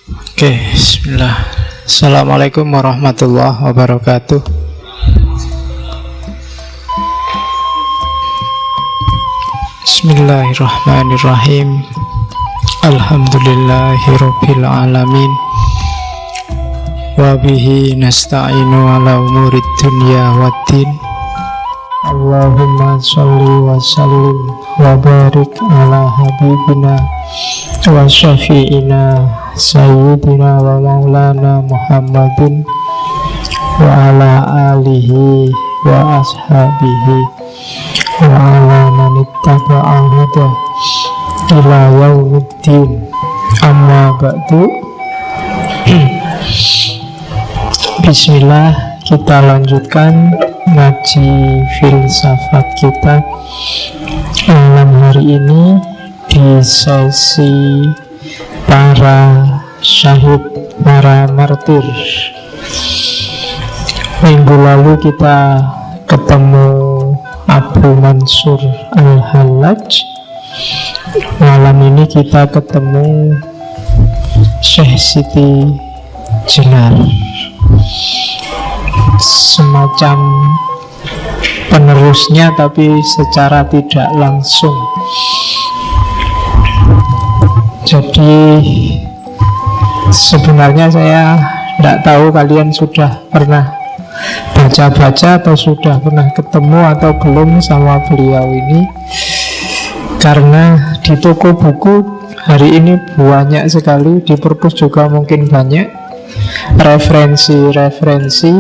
Oke, bismillah. Assalamualaikum warahmatullahi wabarakatuh. Bismillahirrahmanirrahim. Alhamdulillahirabbil alamin. Wa bihi nasta'inu ala umurid dunya waddin. Allahumma sholli wa sallim wa barik ala habibina wa syafi'ina sayyidina wa maulana Muhammadin wa ala alihi wa ashabihi wa ala man ittaba'a hudah ila yaumiddin. Amma ba'du. Bismillah, kita lanjutkan ngaji filsafat kita malam hari ini di sesi para syahid, para martir. Minggu lalu kita ketemu Abu Mansur Al-Hallaj. Malam ini kita ketemu Syekh Siti Jenar, semacam penerusnya tapi secara tidak langsung. Jadi sebenarnya saya tidak tahu kalian sudah pernah baca-baca atau sudah pernah ketemu atau belum sama beliau ini, karena di toko buku hari ini banyak sekali, di perpus juga mungkin banyak referensi-referensi,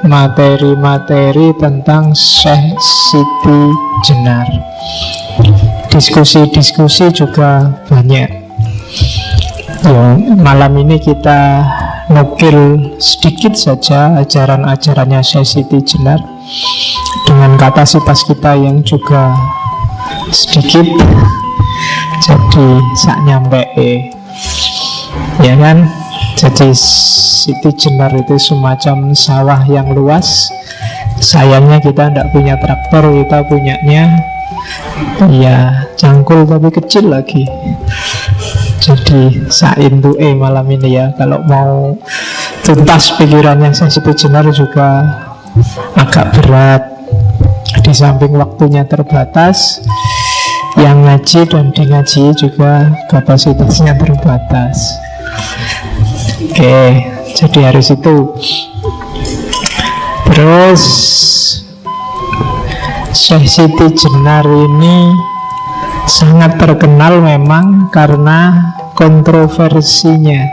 materi-materi tentang Syekh Siti Jenar. Diskusi-diskusi juga banyak. Ya, malam ini kita nukil sedikit saja ajaran-ajarannya Syekh Siti Jenar dengan kapasitas kita yang juga sedikit. Jadi sak nyampe ya kan. Jadi Siti Jenar itu semacam sawah yang luas. Sayangnya kita tidak punya traktor, kita punyanya ya cangkul tapi kecil lagi. Jadi saintu malam ini ya, kalau mau tuntas pikirannya Siti Jenar juga agak berat. Di samping waktunya terbatas, yang ngaji dan di ngaji juga kapasitasnya terbatas. Oke, jadi harus itu. Terus Syekh Siti Jenar ini sangat terkenal memang karena kontroversinya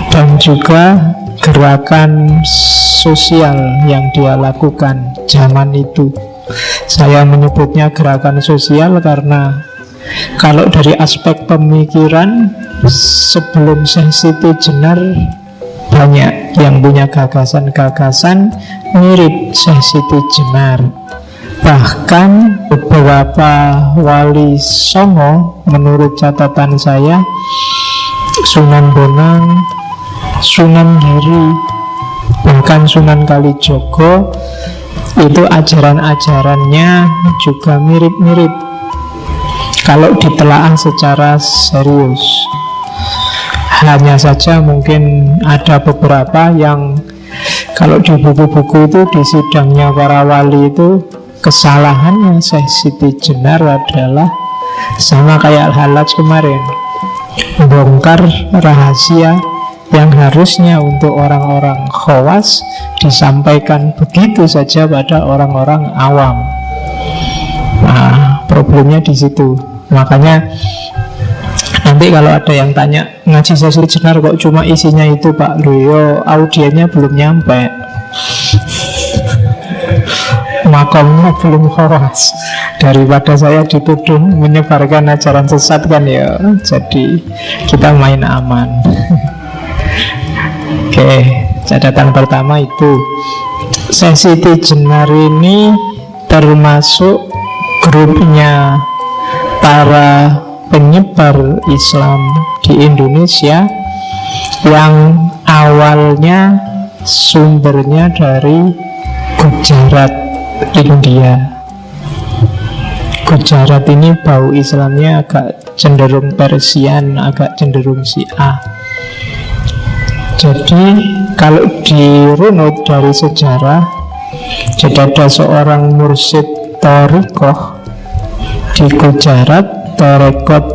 dan juga gerakan sosial yang dia lakukan zaman itu. Saya menyebutnya gerakan sosial karena kalau dari aspek pemikiran, sebelum Syekh Siti Jenar banyak yang punya gagasan-gagasan mirip Syekh Siti Jenar. Bahkan beberapa wali songo menurut catatan saya, Sunan Bonang, Sunan Giri, bahkan Sunan Kalijogo, itu ajaran-ajarannya juga mirip-mirip kalau ditelaah secara serius. Hanya saja mungkin ada beberapa yang kalau di buku-buku itu, di sidangnya para wali itu, kesalahannya Syekh Siti Jenar adalah sama kayak Al-Hallaj kemarin, bongkar rahasia yang harusnya untuk orang-orang khawas disampaikan begitu saja pada orang-orang awam. Nah, problemnya di situ. Makanya nanti kalau ada yang tanya, ngaji Syekh Siti Jenar kok cuma isinya itu Pak? Loh, audiennya belum nyampe, makamnya belum khawas. Daripada saya dituduh menyebarkan ajaran sesat kan ya, jadi kita main aman. Oke, catatan pertama itu Syekh Siti Jenar ini termasuk grupnya para penyebar Islam di Indonesia yang awalnya sumbernya dari Gujarat, India. Gujarat ini bau Islamnya agak cenderung Persian, agak cenderung Syiah. Jadi kalau dirunut dari sejarah, jadi ada seorang mursyid Thariqah di Gujarat, Thariqat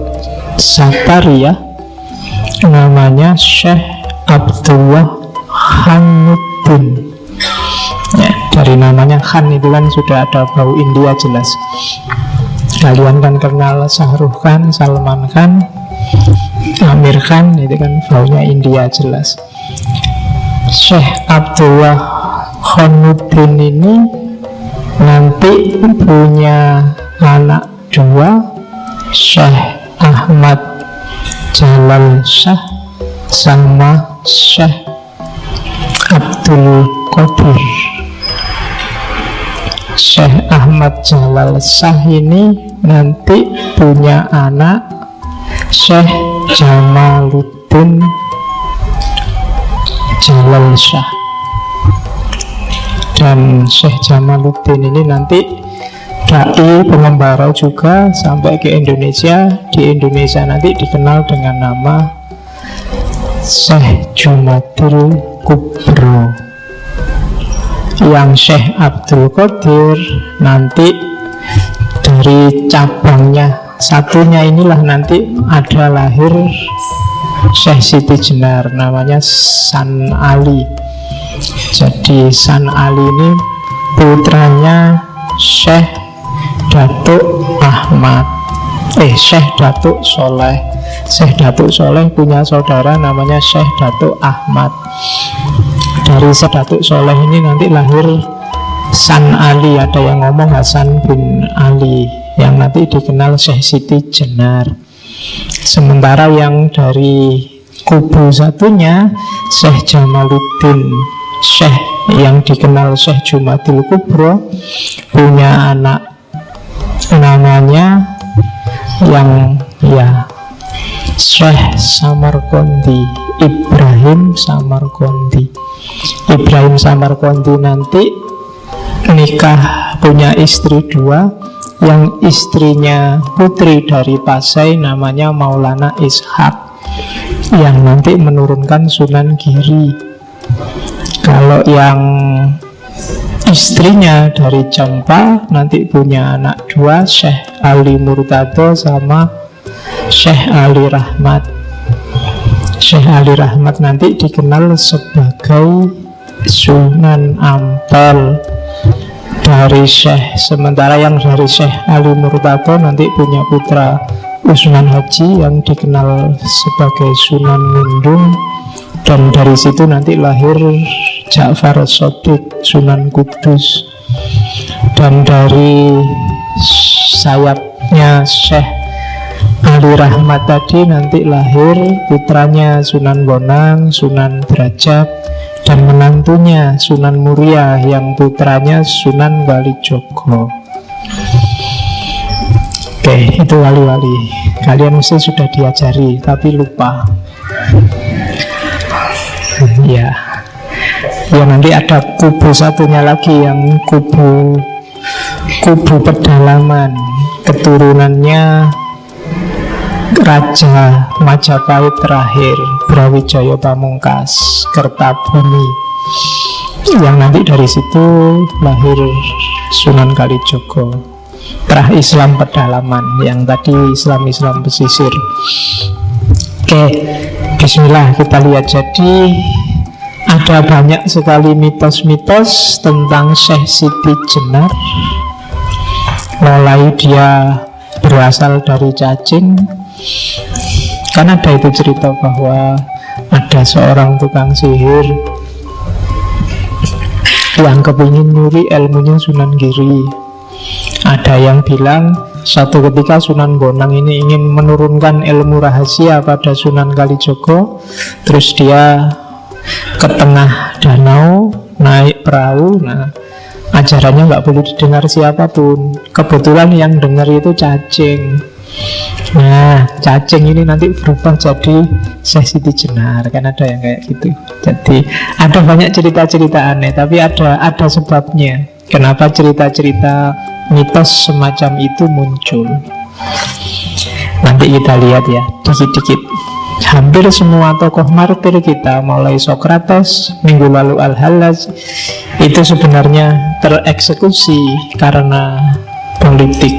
Satariyah, namanya Syekh Abdullah Khanuddin. Ya, dari namanya Khan itu kan sudah ada bau India jelas. Kalian kan kenal Shahrukh Khan, Salman Khan, Amir Khan, itu kan baunya India jelas. Syekh Abdullah Khanuddin ini nanti punya anak dua, Syekh Ahmad Jalal Shah sama Syekh Abdul Qadir. Syekh Ahmad Jalal Shah ini nanti punya anak Syekh Jamaluddin Jalal Shah. Dan Syekh Jamaluddin ini nanti dai pengembara juga sampai ke Indonesia. Di Indonesia nanti dikenal dengan nama Syekh Jumadil Kubro. Yang Syekh Abdul Qadir nanti dari cabangnya satunya inilah nanti ada lahir Syekh Siti Jenar, namanya San Ali. Jadi San Ali ini putranya Syekh Datuk Ahmad, Syekh Datuk Soleh. Syekh Datuk Soleh punya saudara namanya Syekh Datuk Ahmad. Dari Syekh Datuk Soleh ini nanti lahir San Ali, ada yang ngomong Hasan bin Ali, yang nanti dikenal Syekh Siti Jenar. Sementara yang dari kubu satunya Syekh Jamaluddin Syekh yang dikenal Syekh Jumadil Kubro punya anak namanya yang Syekh Samarqandi, Ibrahim Samarqandi. Ibrahim Samarqandi nanti nikah, punya istri dua. Yang istrinya putri dari Pasai namanya Maulana Ishaq, yang nanti menurunkan Sunan Giri. Kalau yang istrinya dari Jampa nanti punya anak dua, Syekh Ali Murtado sama Syekh Ali Rahmat. Syekh Ali Rahmat nanti dikenal sebagai Sunan Ampel dari Syekh. Sementara yang dari Syekh Ali Murtado nanti punya putra Sunan Haji yang dikenal sebagai Sunan Nundung. Dan dari situ nanti lahir Ja'far Shadiq, Sunan Kudus. Dan dari sayapnya Syekh Ali Rahmat tadi nanti lahir putranya Sunan Bonang, Sunan Derajat, dan menantunya Sunan Muria yang putranya Sunan Kalijogo. Oke, itu wali-wali. Kalian mesti sudah diajari, tapi lupa. Ya nanti ada kubu satunya lagi, yang kubu pedalaman, keturunannya Raja Majapahit terakhir, Brawijaya Pamungkas, Kertabumi, yang nanti dari situ lahir Sunan Kalijogo. Terah Islam pedalaman, yang tadi Islam pesisir. Oke, bismillah, kita lihat. Jadi ada banyak sekali mitos-mitos tentang Syekh Siti Jenar. Mulai dia berasal dari cacing. Kan ada itu cerita bahwa ada seorang tukang sihir yang kepingin nyuri ilmunya Sunan Giri. Ada yang bilang suatu ketika Sunan Bonang ini ingin menurunkan ilmu rahasia pada Sunan Kalijogo. Terus dia ke tengah danau, naik perahu. Nah, ajarannya nggak boleh didengar siapapun. Kebetulan yang dengar itu cacing. Nah, cacing ini nanti berubah jadi Syekh Siti Jenar. Kan ada yang kayak gitu. Jadi ada banyak cerita-cerita aneh, tapi ada sebabnya. Kenapa cerita-cerita mitos semacam itu muncul? Nanti kita lihat ya, dikit-dikit. Hampir semua tokoh martir kita, mulai Sokrates, minggu lalu Al-Hallaj, itu sebenarnya tereksekusi karena politik,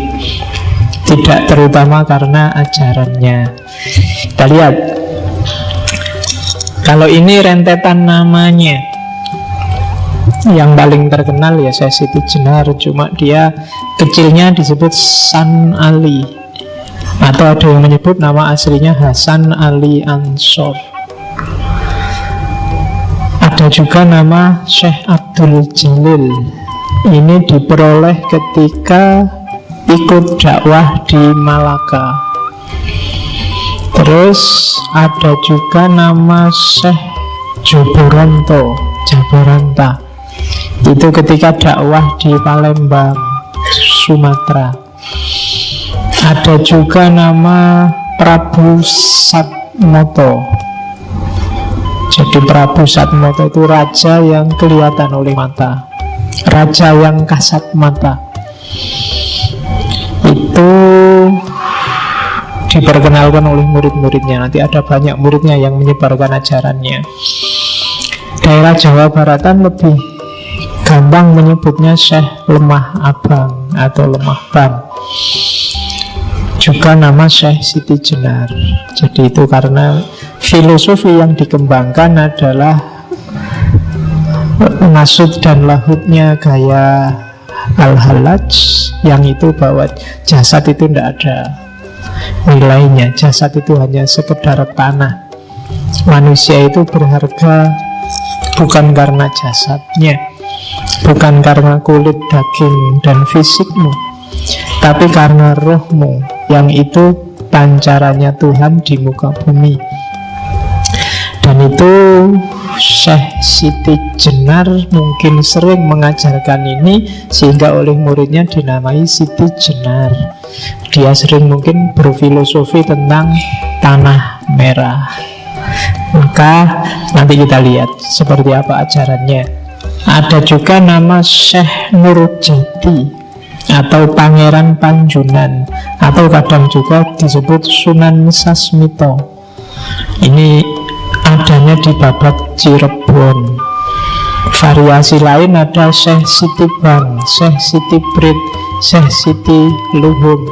tidak terutama karena ajarannya. Kita lihat. Kalau ini rentetan namanya, yang paling terkenal ya Syekh Siti Jenar, cuma dia kecilnya disebut San Ali, atau ada yang menyebut nama aslinya Hasan Ali Ansor. Ada juga nama Syekh Abdul Jalil. Ini diperoleh ketika ikut dakwah di Malaka. Terus ada juga nama Syekh Jaboranta. Itu ketika dakwah di Palembang, Sumatera. Ada juga nama Prabu Satmoto. Jadi Prabu Satmoto itu raja yang kelihatan oleh mata, raja yang kasat mata. Itu diperkenalkan oleh murid-muridnya. Nanti ada banyak muridnya yang menyebarkan ajarannya. Daerah Jawa Baratan lebih gampang menyebutnya Syekh Lemah Abang atau Lemah Bang. Juga nama Syekh Siti Jenar. Jadi itu karena filosofi yang dikembangkan adalah nasud dan lahutnya gaya Al-Hallaj, yang itu bahwa jasad itu tidak ada nilainya, jasad itu hanya sekedar tanah. Manusia itu berharga bukan karena jasadnya, bukan karena kulit, daging, dan fisikmu, tapi karena rohmu, yang itu pancarannya Tuhan di muka bumi. Dan itu Syekh Siti Jenar mungkin sering mengajarkan ini, sehingga oleh muridnya dinamai Siti Jenar. Dia sering mungkin berfilosofi tentang tanah merah. Maka nanti kita lihat seperti apa ajarannya. Ada juga nama Syekh Nurjati atau Pangeran Panjunan, atau kadang juga disebut Sunan Sasmito. Ini adanya di Babat Cirebon. Variasi lain ada Syekh Siti Bang, Syekh Siti Brit, Syekh Siti Luhung,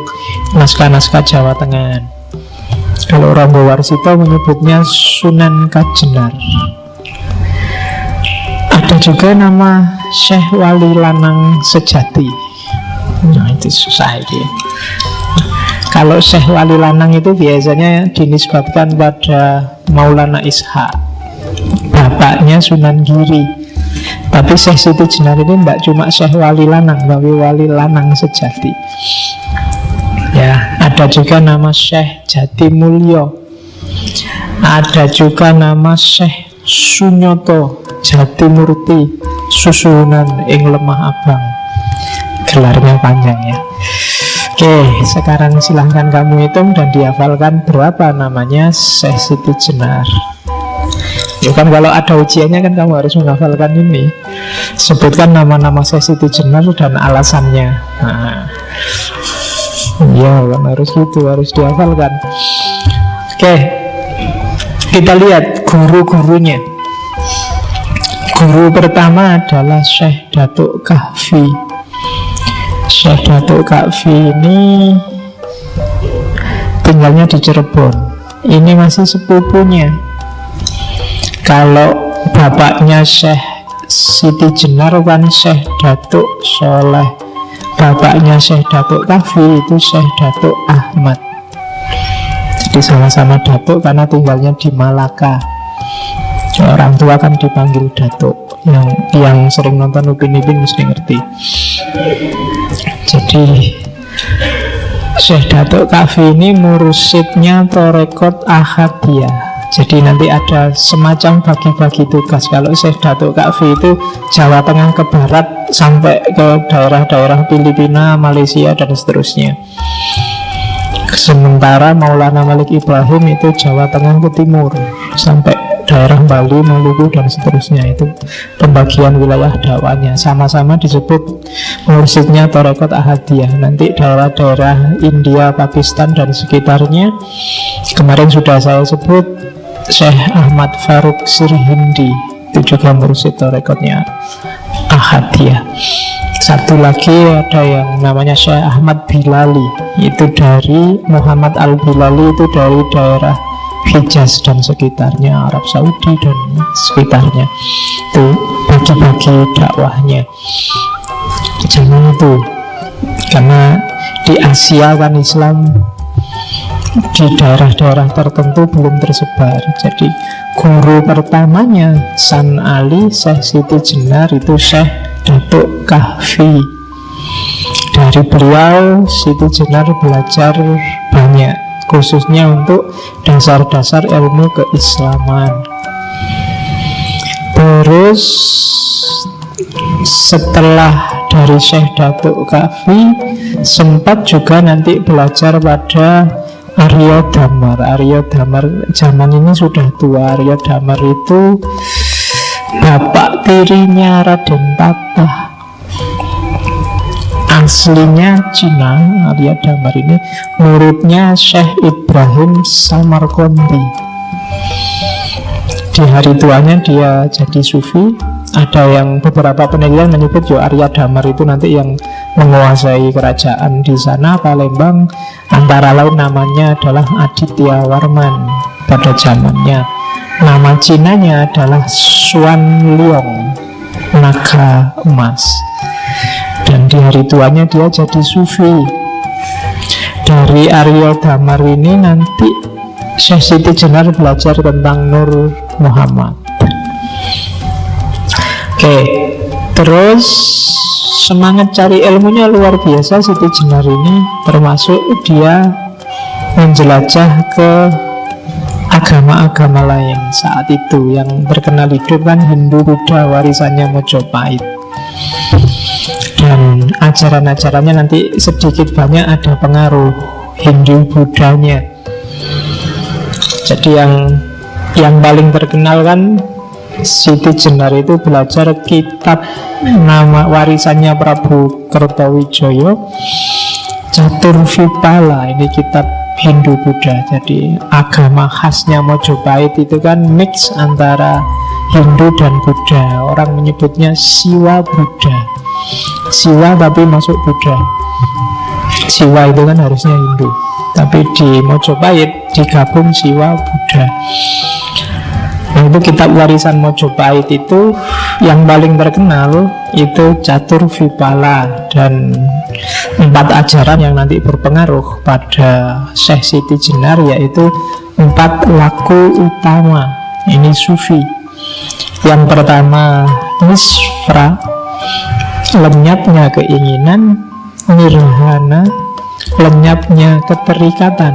naskah-naskah Jawa Tengah. Kalau Rangga Warsito menyebutnya Sunan Kajenar. Ada juga nama Syekh Wali Lanang Sejati. Nah, itu susah ini. Kalau Syekh Wali Lanang itu biasanya dinisbatkan pada Maulana Ishaq, bapaknya Sunan Giri. Tapi Syekh Siti Jenar ini tidak cuma Syekh Wali Lanang, tapi Wali Lanang Sejati. Ya, ada juga nama Syekh Jati Mulyo. Ada juga nama Syekh Sunyoto Jati Murti Susuhunan ing Lemah Abang. Gelarnya panjang ya. Oke, sekarang silahkan kamu hitung dan dihafalkan berapa namanya Syekh Siti Jenar. Ya kan, kalau ada ujiannya kan kamu harus menghafalkan ini. Sebutkan nama-nama Syekh Siti Jenar dan alasannya. Nah, ya kan harus gitu, harus dihafalkan. Oke, kita lihat guru-gurunya. Guru pertama adalah Syekh Datuk Kahfi. Syekh Datuk Kahfi ini tinggalnya di Cirebon. Ini masih sepupunya. Kalau bapaknya Syekh Siti Jenar kan Syekh Datuk Soleh, bapaknya Syekh Datuk Kahfi itu Syekh Datuk Ahmad. Jadi sama-sama Datuk karena tinggalnya di Malaka. Orang tua kan dipanggil Datuk. Yang sering nonton Upin Ipin mesti ngerti. Jadi Syekh Datuk Kahfi ini mursyidnya Torekot Ahadiyah. Jadi nanti ada semacam bagi-bagi tugas. Kalau Syekh Datuk Kahfi itu Jawa Tengah ke barat sampai ke daerah-daerah Filipina, Malaysia, dan seterusnya. Sementara Maulana Malik Ibrahim itu Jawa Tengah ke timur sampai daerah Bali, Maluku, dan seterusnya. Itu pembagian wilayah dakwahnya. Sama-sama disebut mursyidnya Tarekat Ahadiyah. Nanti daerah-daerah India, Pakistan, dan sekitarnya, kemarin sudah saya sebut Syekh Ahmad Faruk Sirhindi, itu juga mursyid tarekatnya Ahadiyah. Satu lagi ada yang namanya Syekh Ahmad Bilali, itu dari Muhammad Al-Bilali, itu dari daerah Hijaz dan sekitarnya, Arab Saudi dan sekitarnya. Itu bagi-bagi dakwahnya zaman itu. Karena di Asia kan Islam di daerah-daerah tertentu belum tersebar. Jadi guru pertamanya San Ali, Syekh Siti Jenar, itu Syekh Datuk Kahfi. Dari beliau Siti Jenar belajar banyak, khususnya untuk dasar-dasar ilmu keislaman. Terus setelah dari Syekh Datuk Kahfi, sempat juga nanti belajar pada Arya Damar. Arya Damar zaman ini sudah tua. Arya Damar itu bapak tirinya Raden Patah. Aslinya Cina. Arya Damar ini muridnya Syekh Ibrahim Samarqandi. Di hari tuanya dia jadi sufi. Ada yang beberapa penelitian menyebut Arya Damar itu nanti yang menguasai kerajaan di sana, Palembang. Antara lain namanya adalah Aditya Warman pada zamannya. Nama Cinanya adalah Xuan Liong, naga emas. Dan di hari tuanya dia jadi sufi. Dari Arya Damar ini nanti Syekh Siti Jenar belajar tentang Nur Muhammad. Oke, terus semangat cari ilmunya luar biasa Siti Jenar ini, termasuk dia menjelajah ke agama-agama lain saat itu. Yang terkenal hidup kan Hindu, Buddha, warisannya Mojopahit. Dan ajaran-ajarannya nanti sedikit banyak ada pengaruh Hindu Buddhanya. Jadi yang paling terkenal kan Siti Jenar itu belajar kitab nama warisannya Prabu Kertawijaya, Caturvipala. Ini kitab Hindu Buddha. Jadi agama khasnya Mojopahit itu kan mix antara Hindu dan Buddha. Orang menyebutnya Siwa Buddha. Siwa tapi masuk Buddha. Siwa itu kan harusnya Hindu, tapi di Mojopahit digabung Siwa Buddha. Nah, itu kitab warisan Mojopahit itu yang paling terkenal itu Caturvipala, dan 4 ajaran yang nanti berpengaruh pada Syekh Siti Jenar, yaitu 4 laku utama. Ini sufi. Yang pertama nisra, lenyapnya keinginan. Nirhana, lenyapnya keterikatan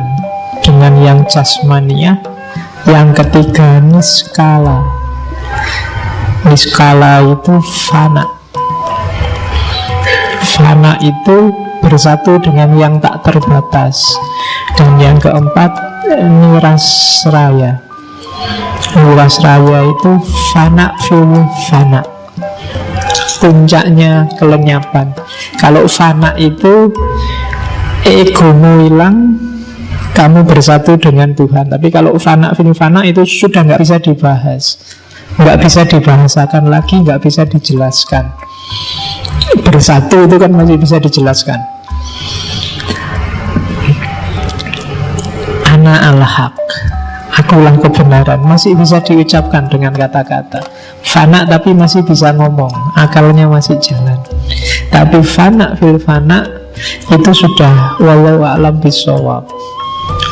dengan yang jasmaniah. Yang ketiga niskala. Niskala itu fana. Fana itu bersatu dengan yang tak terbatas. Dan yang keempat nirasraya. Nirasraya itu fana fil fana, puncaknya kelenyapan. Kalau fana itu egomu hilang, kamu bersatu dengan Tuhan. Tapi kalau fana fil fana itu sudah nggak bisa dibahas, nggak bisa dibahasakan lagi, nggak bisa dijelaskan. Bersatu itu kan masih bisa dijelaskan. Ana al-haq, akulah kebenaran, masih bisa diucapkan dengan kata-kata. Fana tapi masih bisa ngomong, akalnya masih jalan. Tapi fana fil fana itu sudah wallahu a'lam bishawab.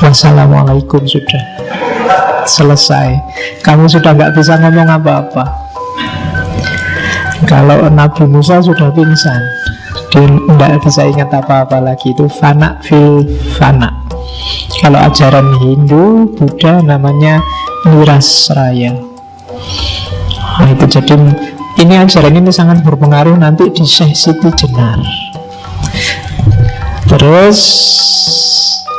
Wassalamualaikum, sudah selesai. Kamu sudah nggak bisa ngomong apa-apa. Kalau Nabi Musa sudah pingsan, dia tidak bisa ingat apa-apa lagi. Itu fana fil fana. Kalau ajaran Hindu, Buddha namanya nirasraya. Nah, itu jadi ini ajaran ini sangat berpengaruh nanti di Syekh Siti Jenar. Terus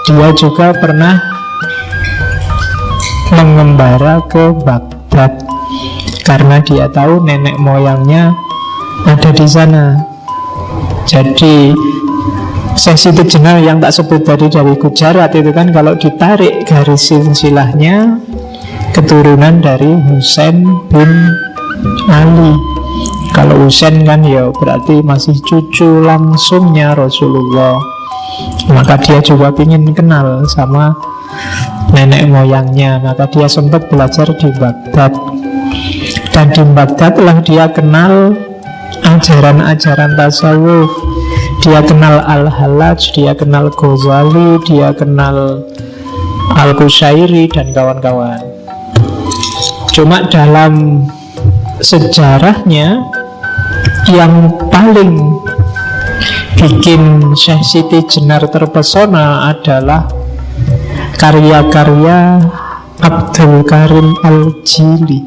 dia juga pernah mengembara ke Baghdad. Baghdad, karena dia tahu nenek moyangnya ada di sana. Jadi Syekh Siti Jenar yang tak sebut tadi dari Gujarat itu kan, kalau ditarik garis silsilahnya, keturunan dari Husain bin Ali. Kalau Husain kan ya berarti masih cucu langsungnya Rasulullah. Maka dia juga ingin kenal sama nenek moyangnya. Maka dia sempat belajar di Baghdad. Dan di Baghdad lah dia kenal ajaran-ajaran tasawuf. Dia kenal Al-Hallaj, dia kenal Ghazali, dia kenal Al-Qushairi dan kawan-kawan. Cuma dalam sejarahnya yang paling bikin Syekh Siti Jenar terpesona adalah karya-karya Abdul Karim Al-Jili.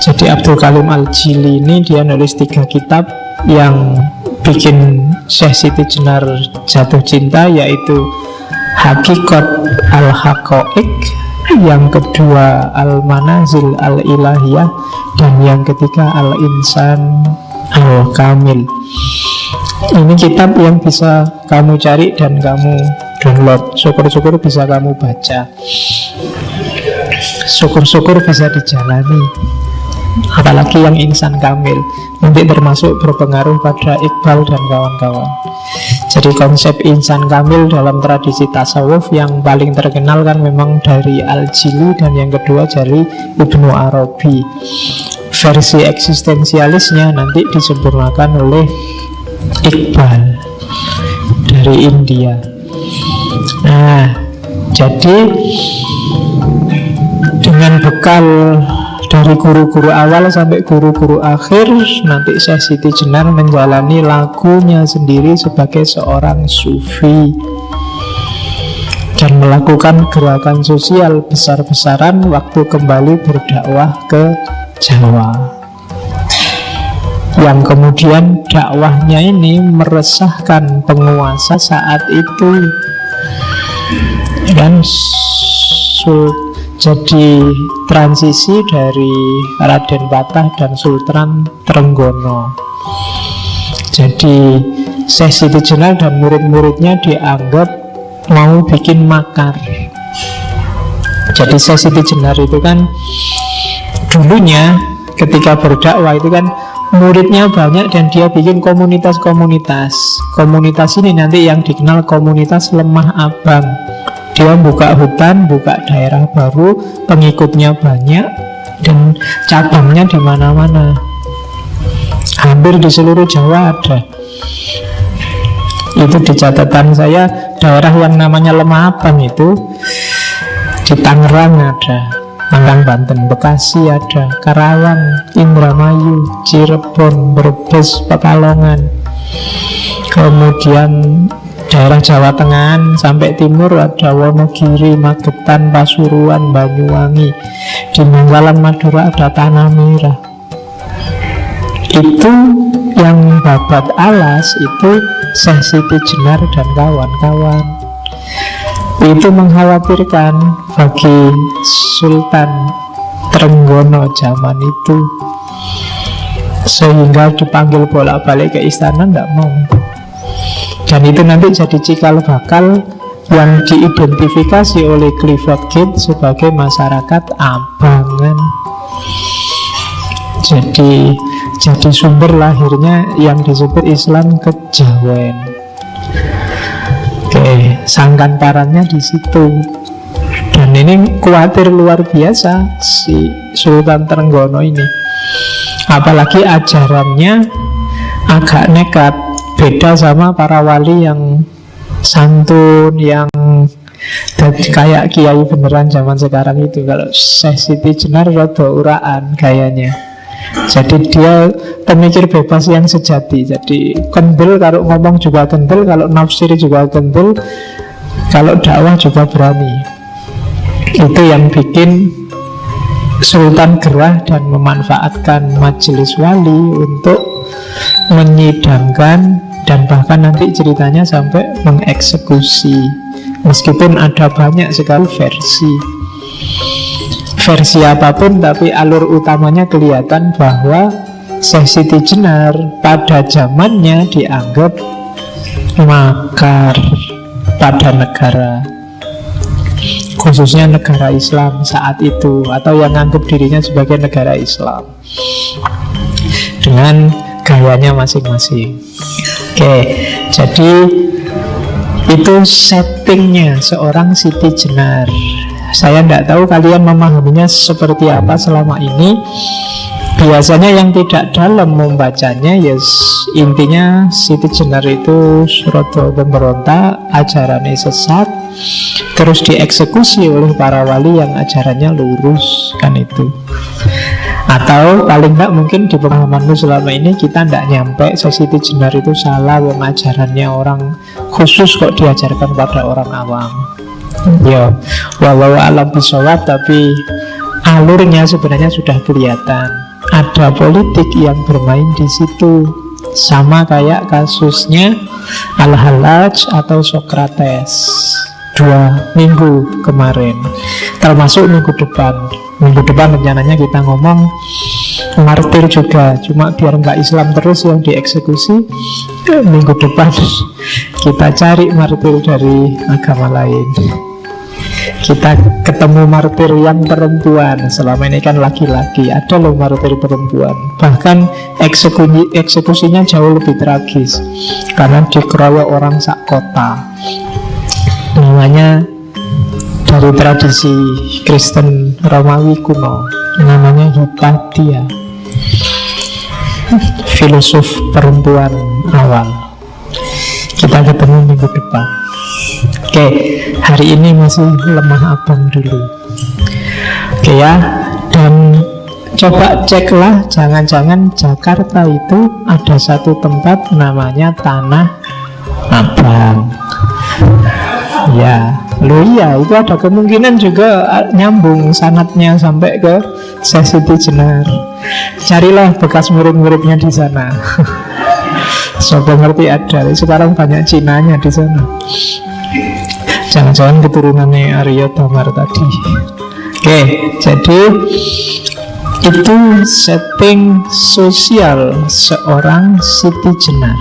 Jadi Abdul Karim Al-Jili ini dia nulis 3 kitab yang bikin Syekh Siti Jenar jatuh cinta, yaitu Hakikat Al-Haqaiq, yang kedua Al-Manazil Al-Ilahiyah, dan yang ketiga Al-Insan Al-Kamil. Ini kitab yang bisa kamu cari dan kamu download. Syukur-syukur bisa kamu baca, syukur-syukur bisa dijalani. Apalagi yang Insan Kamil, nanti termasuk berpengaruh pada Iqbal dan kawan-kawan. Jadi konsep Insan Kamil dalam tradisi tasawuf yang paling terkenal kan memang dari Al-Jili, dan yang kedua dari Ibnu Arabi. Versi eksistensialisnya nanti disempurnakan oleh Iqbal dari India. Nah, jadi dengan bekal dari guru-guru awal sampai guru-guru akhir, nanti Syekh Siti Jenar menjalani lakunya sendiri sebagai seorang sufi dan melakukan gerakan sosial besar-besaran waktu kembali berdakwah ke Jawa, yang kemudian dakwahnya ini meresahkan penguasa saat itu. Dan jadi transisi dari Raden Patah dan Sultan Trenggono. Jadi Syekh Siti Jenar dan murid-muridnya dianggap mau bikin makar. Jadi Syekh Siti Jenar itu kan dulunya ketika berdakwah itu kan muridnya banyak, dan dia bikin komunitas-komunitas. Komunitas ini nanti yang dikenal komunitas Lemah Abang. Dia buka hutan, buka daerah baru, pengikutnya banyak, dan cabangnya di mana-mana. Hampir di seluruh Jawa ada. Itu di catatan saya, daerah yang namanya Lemah Abang itu di Tangerang ada, Tangerang Banten, Bekasi ada, Karawang, Indramayu, Cirebon, Brebes, Pekalongan. Kemudian daerah Jawa Tengah sampai timur ada Wonogiri, Magetan, Pasuruan, Banyuwangi. Di Manggalan, Madura ada Tanah Merah. Itu yang babat alas itu Syekh Siti Jenar dan kawan-kawan. Itu mengkhawatirkan bagi Sultan Trenggono zaman itu, sehingga dipanggil bolak-balik ke istana, tidak mau. Dan itu nanti jadi cikal bakal yang diidentifikasi oleh Clifford Gate sebagai masyarakat abangan. Jadi sumber lahirnya yang disebut Islam kejawen. Oke, sangkan parannya di situ. Dan ini khawatir luar biasa si Sultan Trenggono ini. Apalagi ajarannya agak nekat, beda sama para wali yang santun, yang kayak kiai beneran zaman sekarang itu. Kalau Syekh Siti Jenar rada uraan gayanya. Jadi dia pemikir bebas yang sejati. Jadi kendel, kalau ngomong juga kendel, kalau nafsir juga kendel, kalau dakwah juga berani. Itu yang bikin Sultan gerah dan memanfaatkan majelis wali untuk menyidangkan, dan bahkan nanti ceritanya sampai mengeksekusi. Meskipun ada banyak sekali versi. versi apapun, tapi alur utamanya kelihatan bahwa Syekh Siti Jenar pada zamannya dianggap makar pada negara, khususnya negara Islam saat itu, atau yang anggap dirinya sebagai negara Islam dengan gayanya masing-masing. Oke, jadi itu settingnya seorang Siti Jenar. Saya tidak tahu kalian memahaminya seperti apa selama ini. Biasanya yang tidak dalam membacanya, yes, intinya Siti Jenar itu Suroto pemberontak, ajarannya sesat, terus dieksekusi oleh para wali yang ajarannya lurus, kan itu. Atau paling tidak mungkin di pemahamanmu selama ini kita tidak nyampe Siti Jenar itu salah, wong ajarannya orang khusus kok diajarkan pada orang awam. Ya, walau alam bisawab, tapi alurnya sebenarnya sudah kelihatan. Ada politik yang bermain di situ, sama kayak kasusnya Al-Hallaj atau Sokrates 2 minggu kemarin, termasuk minggu depan. Minggu depan rencananya kita ngomong martir juga, cuma biar nggak Islam terus yang dieksekusi, minggu depan kita cari martir dari agama lain. Kita ketemu martir yang perempuan. Selama ini kan laki-laki, ada loh martir perempuan. Bahkan eksekusinya jauh lebih tragis, karena dikeroyok orang sak kota. Namanya dari tradisi Kristen Romawi kuno, namanya Hipatia, filosof perempuan awal. Kita ketemu minggu depan. Oke, hari ini masih lemah abang dulu. Oke ya, dan coba ceklah, jangan-jangan Jakarta itu ada satu tempat namanya Tanah Abang. Ya, lo iya, itu ada kemungkinan juga nyambung sanadnya sampai ke Syekh Siti Jenar. Carilah bekas murid-muridnya di sana. Sobat ngerti ada, sekarang banyak Cinanya di sana. Jangan-jangan keturunannya Arya Damar tadi. Oke, jadi itu setting sosial seorang Siti Jenar.